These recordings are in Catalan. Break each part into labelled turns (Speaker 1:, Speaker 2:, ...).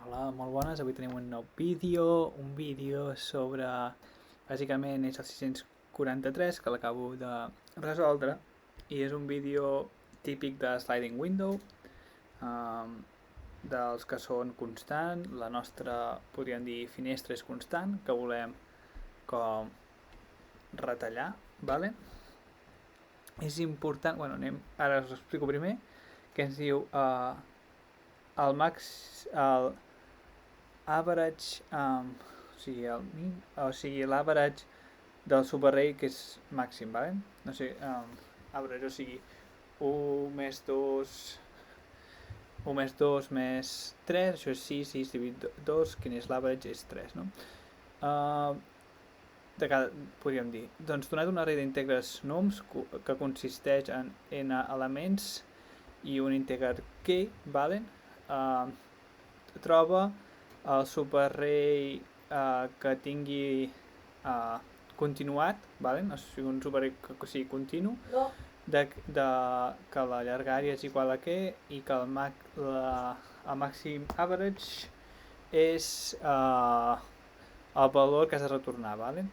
Speaker 1: Hola, molt bones. Avui tenim un nou un vídeo sobre, bàsicament és el 643, que l'acabo de resoldre, i és un vídeo típic de sliding window, um, dels que són constant, la nostra, podríem dir, finestra és constant, que volem com retallar, vale? És important, bueno, ara us ho explico primer, que ens diu el average, o sigui l'average del subarray que és màxim, vale? No sé, average, o sigui 1 més 2, 1 més 2 més 3, això és 6, 6 dividit 2, quin és l'average? És 3, no? De cada, podríem dir. Doncs donat un array d'integres nums que consisteix en n elements i un ínteger k, vale? Troba el subarray que tingui continuat, vale? O sigui, un subarray que sigui continu, que la llargària és igual a què i que el màxim average és el valor que has de retornar, vale?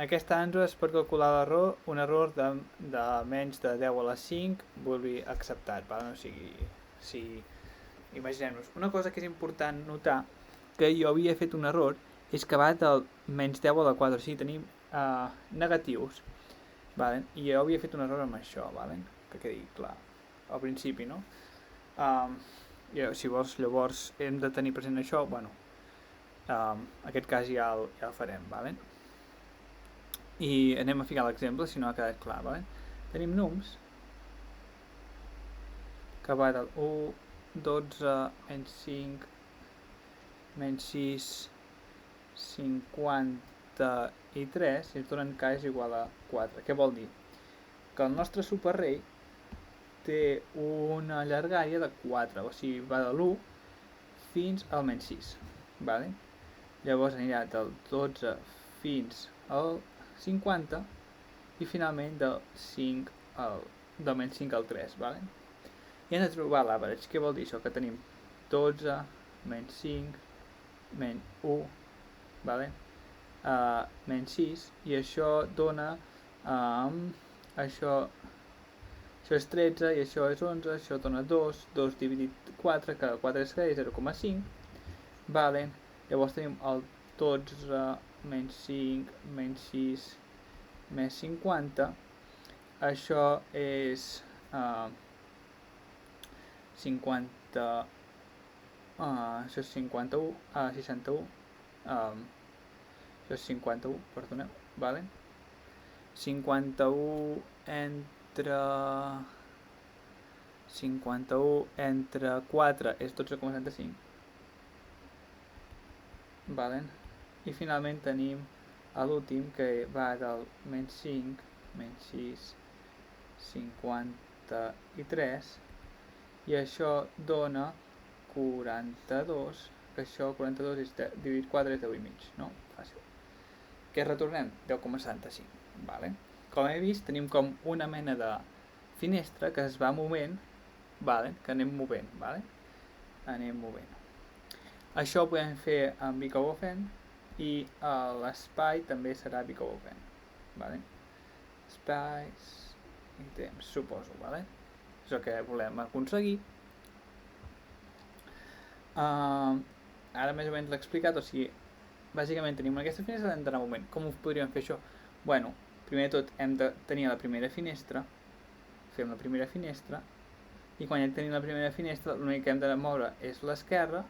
Speaker 1: Aquesta ANSO és per calcular un error de menys de 10 a la 5 vulgui acceptat, vale? O sigui, si imaginem-nos, una cosa que és important notar, que jo havia fet un error, és que va del menys 10 a la 4, o sigui, tenim negatius, vale? I jo havia fet un error amb això, vale? Que quedi clar, al principi, no? Si vols, llavors hem de tenir present això, bueno, aquest cas ja el farem, vale? I anem a ficar l'exemple, si no ha quedat clar, vale? Tenim nums, que va del 1, 12, menys 5, menys 6, 53, i ens donen k és igual a 4. Què vol dir? Que el nostre subarray té una llargària de 4, o sigui, va de l'1 fins al menys 6, vale? Llavors anirà del 12 fins al 50 i finalment del menys 5 al 3, vale? I hem de trobar l'average. Què vol dir això? Que tenim 12 menys 5 menys 1, vale? Menys 6, i això dona això és 13 i això és 11, això dona 2, 2 dividit 4, que 4 és 0,5, vale? Llavors tenim el 12 menys 5 menys 6 més 50, això és 50, això és 51, 61, això és 51, perdoneu, vale? 51 entre 4 és 12,75, vale? I finalment tenim l'últim, que va del menys 5, menys 6, 53, i això dona 42, que això 42 és dividit 4 és 10 i mig, no? Fàcil. Què retornem? 10,75, vale? Com he vist, tenim com una mena de finestra que es va movent, vale? Que anem movent, vale? Anem movent. Això ho podem fer amb VCOFN i l'espai també serà VCOFN, vale? Espais i temps, suposo, vale? És el que volem aconseguir. Ara més o menys l'he explicat, o sigui, bàsicament tenim aquesta finestra, hem d'anar un moment. Com ho podríem fer això? Bueno, primer de tot hem de tenir la primera finestra, fem la primera finestra, i quan ja tenim la primera finestra l'únic que hem de moure és l'esquerra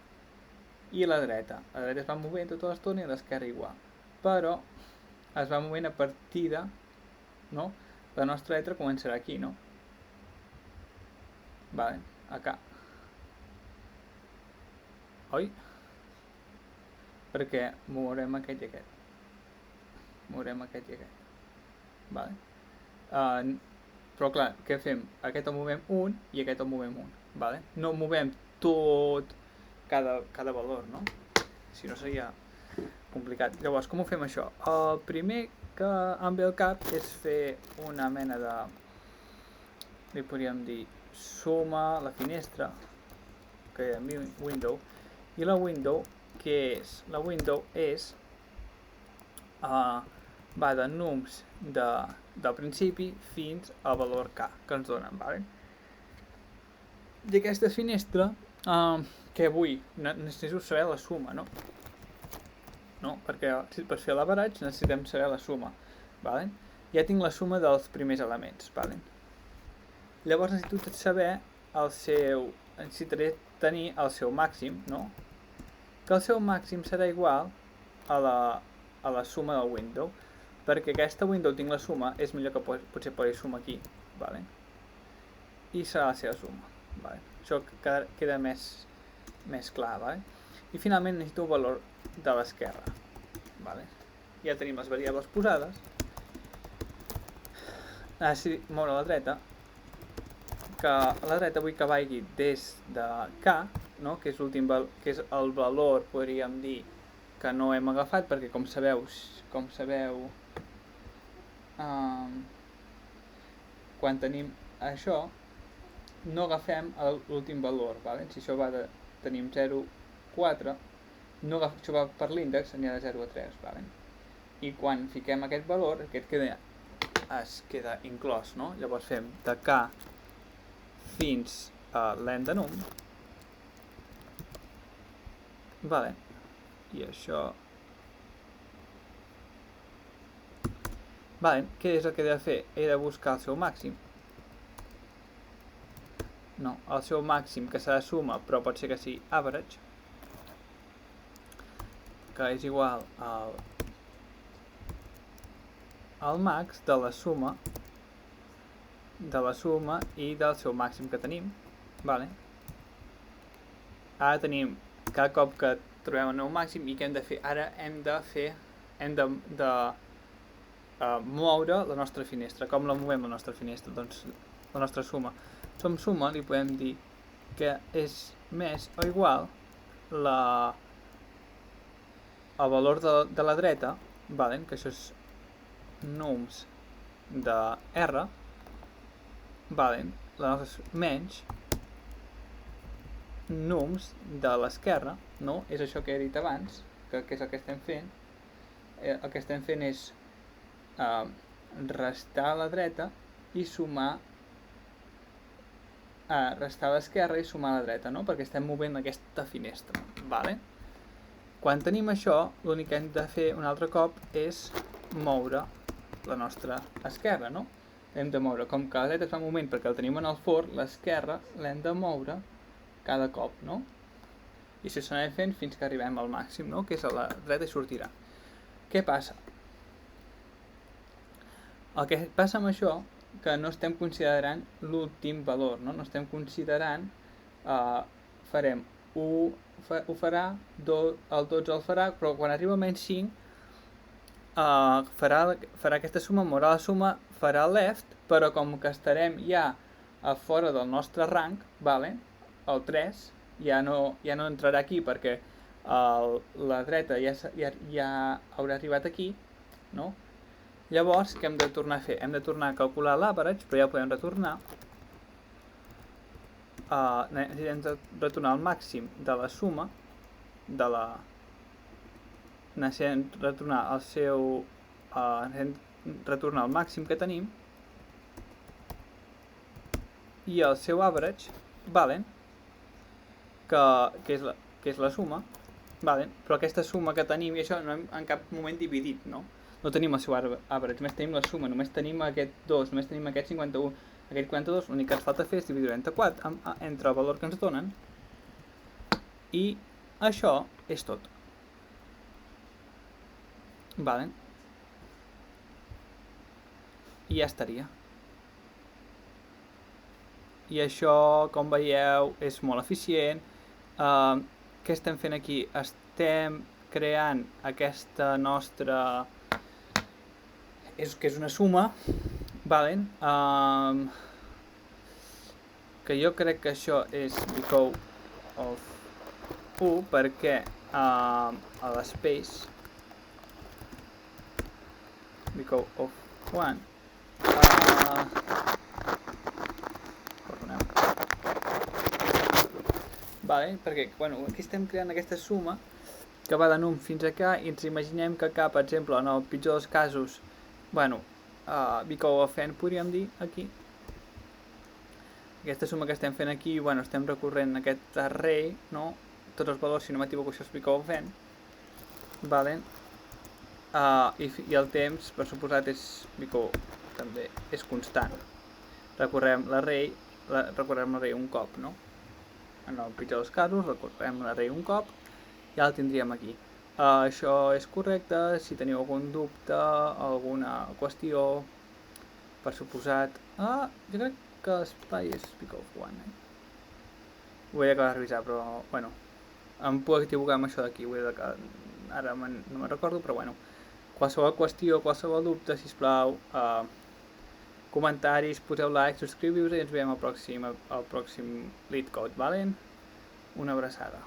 Speaker 1: i la dreta. La dreta es va movent tota l'estona i l'esquerra igual, però es va movent a partir de, no? La nostra lletra començarà aquí, no? Vale, acá. Oi? Perquè mourem aquest i aquest. Mourem aquest i aquest. Vale? Però clar, què fem? Aquest el movem un i aquest el movem un. Vale? No movem tot cada valor, no? Si no seria complicat. Llavors, com ho fem això? El primer que em ve al cap és fer una mena de, li podríem dir, suma la finestra, que hi ha window, i la window què és? La window és va de nums del principi fins al valor k que ens donen, vale? I aquesta finestra què vull? Necessito saber la suma, no? No, perquè per fer l'average necessitem saber la suma, vale? Ja tinc la suma dels primers elements, vale? Llavors necessito saber necessitaré tenir el seu màxim, no? Que el seu màxim serà igual a la suma del window, perquè aquesta window tinc la suma, és millor que potser posi suma aquí, vale? I serà la seva suma, vale? Això queda més clar, vale? I finalment necessito un valor de l'esquerra, vale? Ja tenim les variables posades. Necessito moure a la dreta, que a la dreta vull que vagi des de k, no? Que és el valor, podríem dir, que no hem agafat, perquè com sabeu quan tenim això no agafem l'últim valor, vale? Si això tenim 0, 4, això va per l'índex, n'hi ha de 0 a 3, vale? I quan fiquem aquest valor, es queda inclòs, no? Llavors fem de k fins a l'end de num, vale? I això, vale, què és el que he de fer? He de buscar el seu màxim. No, el seu màxim, que serà suma, però pot ser que sigui average, que és igual al max de la suma i del seu màxim que tenim, vale? Ara tenim, cada cop que trobem el nou màxim, i què hem de fer? Ara hem de moure la nostra finestra. Com la movem la nostra finestra? Doncs la nostra suma. Som suma, li podem dir que és més o igual el valor de la dreta, vale? Que això és nums de R, vale? La nostra menys nums de l'esquerra, no? És això que he dit abans, que és el que estem fent. El que estem fent és restar a la dreta i sumar restar a l'esquerra i sumar a la dreta, no? Perquè estem movent aquesta finestra, vale? Quan tenim això, l'únic que hem de fer un altre cop és moure la nostra esquerra, no? Hem de moure, com que la dreta es fa un moment perquè el tenim en el forn, l'esquerra l'hem de moure cada cop, no? I això s'anirà fent fins que arribem al màxim, no? Que és a la dreta i sortirà. Què passa? El que passa amb això, que no estem considerant l'últim valor, no? No estem considerant, farem 1 ho farà, el 12 el farà, però quan arriba a menys 5 farà aquesta suma, mourà la suma, farà left, però com que estarem ja a fora del nostre rang, vale? El 3 ja no entrarà aquí perquè la dreta ja haurà arribat aquí, no? Llavors, què hem de tornar a fer? Hem de tornar a calcular l'average, però ja ho podem retornar. Hem de retornar el màxim de la suma, necessitem retornar el seu... retornar el màxim que tenim i el seu average, valen, que és la suma, valen, però aquesta suma que tenim, i això no hem en cap moment dividit, no? No tenim el seu average, només tenim la suma, només tenim aquest 2, només tenim aquest 51, aquest 42, l'únic que ens falta fer és dividir entre 4 entre el valor que ens donen, i això és tot. Vale. I ja estaria. I això, com veieu, és molt eficient. Què estem fent aquí? Estem creant aquesta nostra... que és una suma, valen, que jo crec que això és because of 1 perquè a l'espace because of 1 perdoneu, vale? Perquè, bueno, aquí estem creant aquesta suma que va de num fins a K i ens imaginem que K, per exemple, en el pitjor dels casos, bueno, Bicou-Fen podríem dir aquí. Aquesta suma que estem fent aquí, bueno, estem recorrent aquest array, no? Tots els valors, si no m'equivoco, això és Bicou-Fen. Vale? I el temps, per suposat, és Bicou, també és constant. Recorrem l'array un cop, no? En el pitjor dels casos, recorrem l'array un cop i ja el tindríem aquí. Això és correcte, si teniu algun dubte, alguna qüestió, per suposat... jo crec que l'espai és Bicou-1, Ho he d'acabar de revisar, però, bueno, em puc equivocar amb això d'aquí, ara no me'n recordo, però bueno, qualsevol qüestió, qualsevol dubte, sisplau, comentaris, poseu like, subscriviu-vos i ens veiem al pròxim LeetCode, vale? Una abraçada.